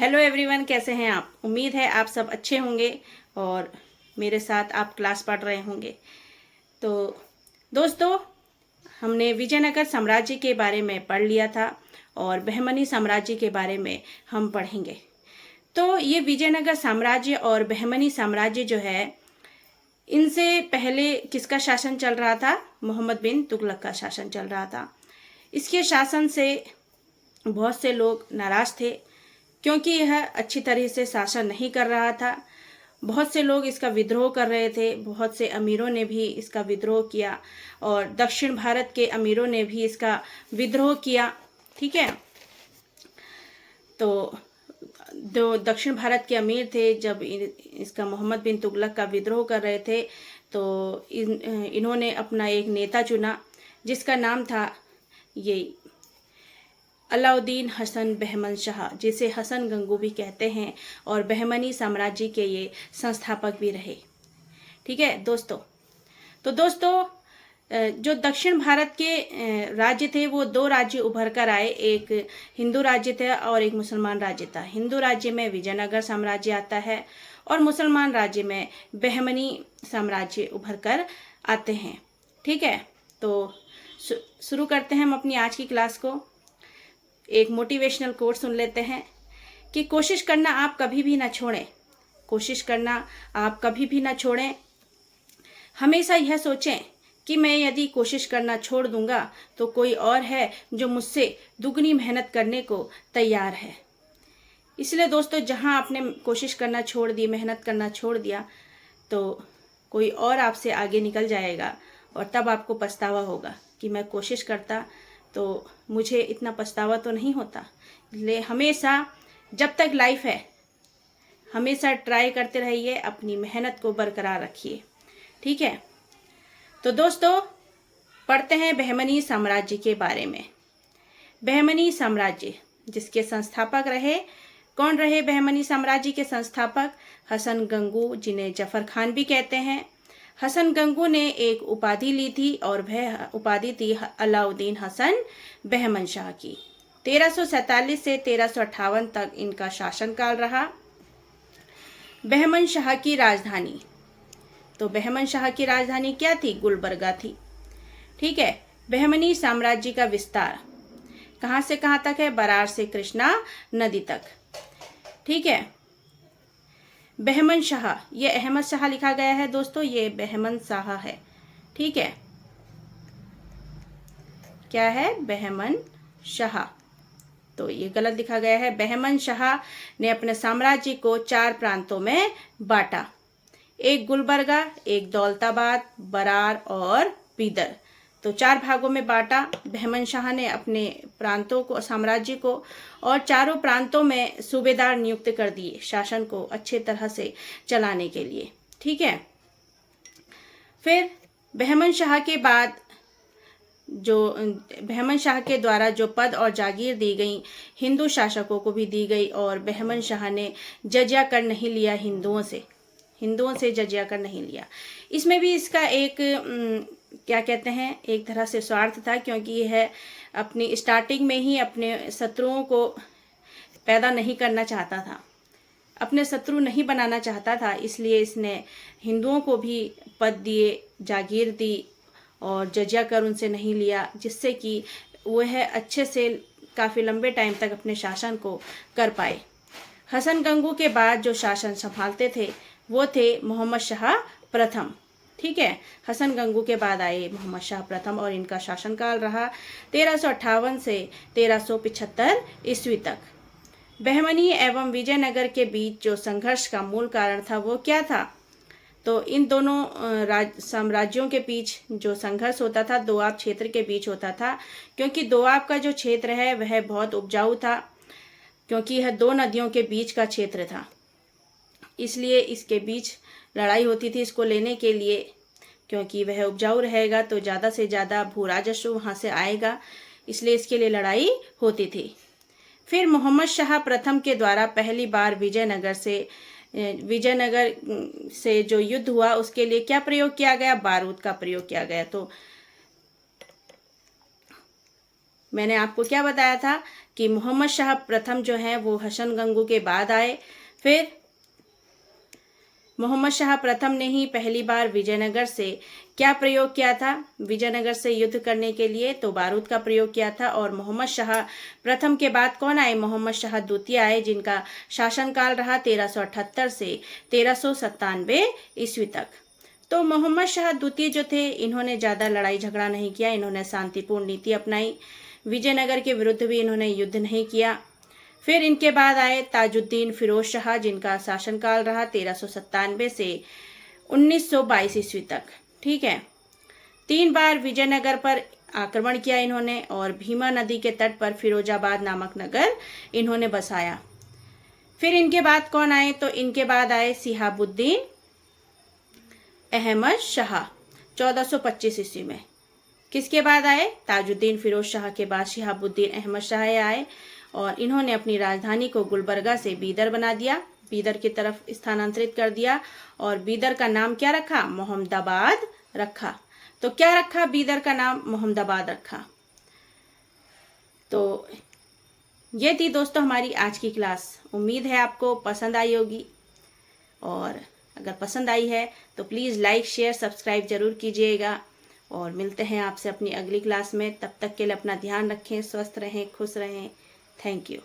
Hello everyone, कैसे हैं आप। उम्मीद है आप सब अच्छे होंगे और मेरे साथ आप क्लास पढ़ रहे होंगे। तो दोस्तों, हमने विजयनगर साम्राज्य के बारे में पढ़ लिया था और बहमनी साम्राज्य के बारे में हम पढ़ेंगे। तो ये विजयनगर साम्राज्य और बहमनी साम्राज्य जो है, इनसे पहले किसका शासन चल रहा था? मोहम्मद बिन तुगलक का शासन चल रहा था। इसके शासन से बहुत से लोग नाराज थे क्योंकि यह अच्छी तरह से शासन नहीं कर रहा था। बहुत से लोग इसका विद्रोह कर रहे थे। बहुत से अमीरों ने भी इसका विद्रोह किया और दक्षिण भारत के अमीरों ने भी इसका विद्रोह किया। ठीक है, तो जो दक्षिण भारत के अमीर थे, जब इसका मोहम्मद बिन तुगलक का विद्रोह कर रहे थे, तो इन्होंने अपना एक नेता चुना जिसका नाम था ये अलाउद्दीन हसन बहमन शाह, जिसे हसन गंगू भी कहते हैं और बहमनी साम्राज्य के ये संस्थापक भी रहे। ठीक है दोस्तों, तो दोस्तों जो दक्षिण भारत के राज्य थे वो दो राज्य उभर कर आए। एक हिंदू राज्य था और एक मुसलमान राज्य था। हिंदू राज्य में विजयनगर साम्राज्य आता है और मुसलमान राज्य में बहमनी साम्राज्य उभर कर आते हैं। ठीक है, तो शुरू करते हैं हम अपनी आज की क्लास को। एक मोटिवेशनल कोट सुन लेते हैं कि कोशिश करना आप कभी भी ना छोड़ें। कोशिश करना आप कभी भी ना छोड़ें। हमेशा यह सोचें कि मैं यदि कोशिश करना छोड़ दूंगा तो कोई और है जो मुझसे दुगनी मेहनत करने को तैयार है। इसलिए दोस्तों, जहां आपने कोशिश करना छोड़ दी, मेहनत करना छोड़ दिया, तो कोई और आपसे आगे निकल जाएगा और तब आपको पछतावा होगा कि मैं कोशिश करता तो मुझे इतना पछतावा तो नहीं होता। इसलिए हमेशा जब तक लाइफ है, हमेशा ट्राई करते रहिए, अपनी मेहनत को बरकरार रखिए। ठीक है, तो दोस्तों पढ़ते हैं बहमनी साम्राज्य के बारे में। बहमनी साम्राज्य जिसके संस्थापक रहे, कौन रहे बहमनी साम्राज्य के संस्थापक? हसन गंगू, जिन्हें जफर खान भी कहते हैं। हसन गंगू ने एक उपाधि ली थी और वह उपाधि थी अलाउद्दीन हसन बहमन शाह की। 1347 से 1358 तक इनका शासनकाल रहा। बहमन शाह की राजधानी, तो बहमन शाह की राजधानी क्या थी? गुलबर्गा थी। ठीक है, बहमनी साम्राज्य का विस्तार कहाँ से कहाँ तक है? बरार से कृष्णा नदी तक। ठीक है, बहमन शाह, ये अहमद शाह लिखा गया है दोस्तों, ये बहमन शाह है। ठीक है, क्या है? बहमन शाह, तो ये गलत लिखा गया है। बहमन शाह ने अपने साम्राज्य को 4 प्रांतों में बांटा। एक गुलबर्गा, एक दौलताबाद, बरार और बीदर, तो 4 भागों में बांटा बहमन शाह ने अपने प्रांतों को, साम्राज्य को, और चारों प्रांतों में सूबेदार नियुक्त कर दिए शासन को अच्छे तरह से चलाने के लिए। ठीक है, फिर बहमन शाह के बाद जो बहमन शाह के द्वारा जो पद और जागीर दी गई, हिंदू शासकों को भी दी गई और बहमन शाह ने जजिया कर नहीं लिया हिंदुओं से जजिया कर नहीं लिया। इसमें भी इसका एक क्या कहते हैं, एक तरह से स्वार्थ था, क्योंकि यह अपनी स्टार्टिंग में ही अपने शत्रुओं को पैदा नहीं करना चाहता था, अपने शत्रु नहीं बनाना चाहता था। इसलिए इसने हिंदुओं को भी पद दिए, जागीर दी और जजिया कर उनसे नहीं लिया, जिससे कि वह अच्छे से काफ़ी लंबे टाइम तक अपने शासन को कर पाए। हसन गंगू के बाद जो शासन संभालते थे वो थे मोहम्मद शाह प्रथम। ठीक है, हसन गंगू के बाद आए मोहम्मद शाह प्रथम और इनका शासनकाल रहा 1358 से 1375 ईस्वी तक। बहमनी एवं विजयनगर के बीच जो संघर्ष का मूल कारण था वो क्या था? तो इन दोनों साम्राज्यों के बीच जो संघर्ष होता था, दोआब क्षेत्र के बीच होता था, क्योंकि दोआब का जो क्षेत्र है वह बहुत उपजाऊ था, क्योंकि यह 2 नदियों के बीच का क्षेत्र था। इसलिए इसके बीच लड़ाई होती थी इसको लेने के लिए, क्योंकि वह उपजाऊ रहेगा तो ज़्यादा से ज़्यादा भू राजस्व वहाँ से आएगा, इसलिए इसके लिए लड़ाई होती थी। फिर मोहम्मद शाह प्रथम के द्वारा पहली बार विजयनगर से जो युद्ध हुआ उसके लिए क्या प्रयोग किया गया? बारूद का प्रयोग किया गया। तो मैंने आपको क्या बताया था कि मोहम्मद शाह प्रथम जो है वो हसन गंगू के बाद आए। फिर मोहम्मद शाह प्रथम ने ही पहली बार विजयनगर से क्या प्रयोग किया था? विजयनगर से युद्ध करने के लिए तो बारूद का प्रयोग किया था। और मोहम्मद शाह प्रथम के बाद कौन आए? मोहम्मद शाह द्वितीय आए, जिनका शासनकाल रहा 1378 से 1397 ईस्वी तक। तो मोहम्मद शाह द्वितीय जो थे, इन्होंने ज़्यादा लड़ाई झगड़ा नहीं किया, इन्होंने शांतिपूर्ण नीति अपनाई। विजयनगर के विरुद्ध भी इन्होंने युद्ध नहीं किया। फिर इनके बाद आए ताजुद्दीन फिरोज शाह, जिनका शासनकाल रहा 1397 से 1922 ईस्वी तक। ठीक है। 3 बार विजयनगर पर आक्रमण किया इन्होंने और भीमा नदी के तट पर फिरोजाबाद नामक नगर इन्होंने बसाया। फिर इनके बाद कौन आए? तो इनके बाद आए सिहाबुद्दीन अहमद शाह 1425 ईस्वी में। किसके बाद आए? ताजुद्दीन फिरोज शाह के बाद सिहाबुद्दीन अहमद शाह आए और इन्होंने अपनी राजधानी को गुलबर्गा से बीदर बना दिया, बीदर की तरफ स्थानांतरित कर दिया। और बीदर का नाम क्या रखा? मोहम्मदाबाद रखा। तो क्या रखा? बीदर का नाम मोहम्मदाबाद रखा। तो ये थी दोस्तों हमारी आज की क्लास। उम्मीद है आपको पसंद आई होगी, और अगर पसंद आई है तो प्लीज़ लाइक शेयर सब्सक्राइब जरूर कीजिएगा। और मिलते हैं आपसे अपनी अगली क्लास में। तब तक के लिए अपना ध्यान रखें, स्वस्थ रहें, खुश रहें। Thank you.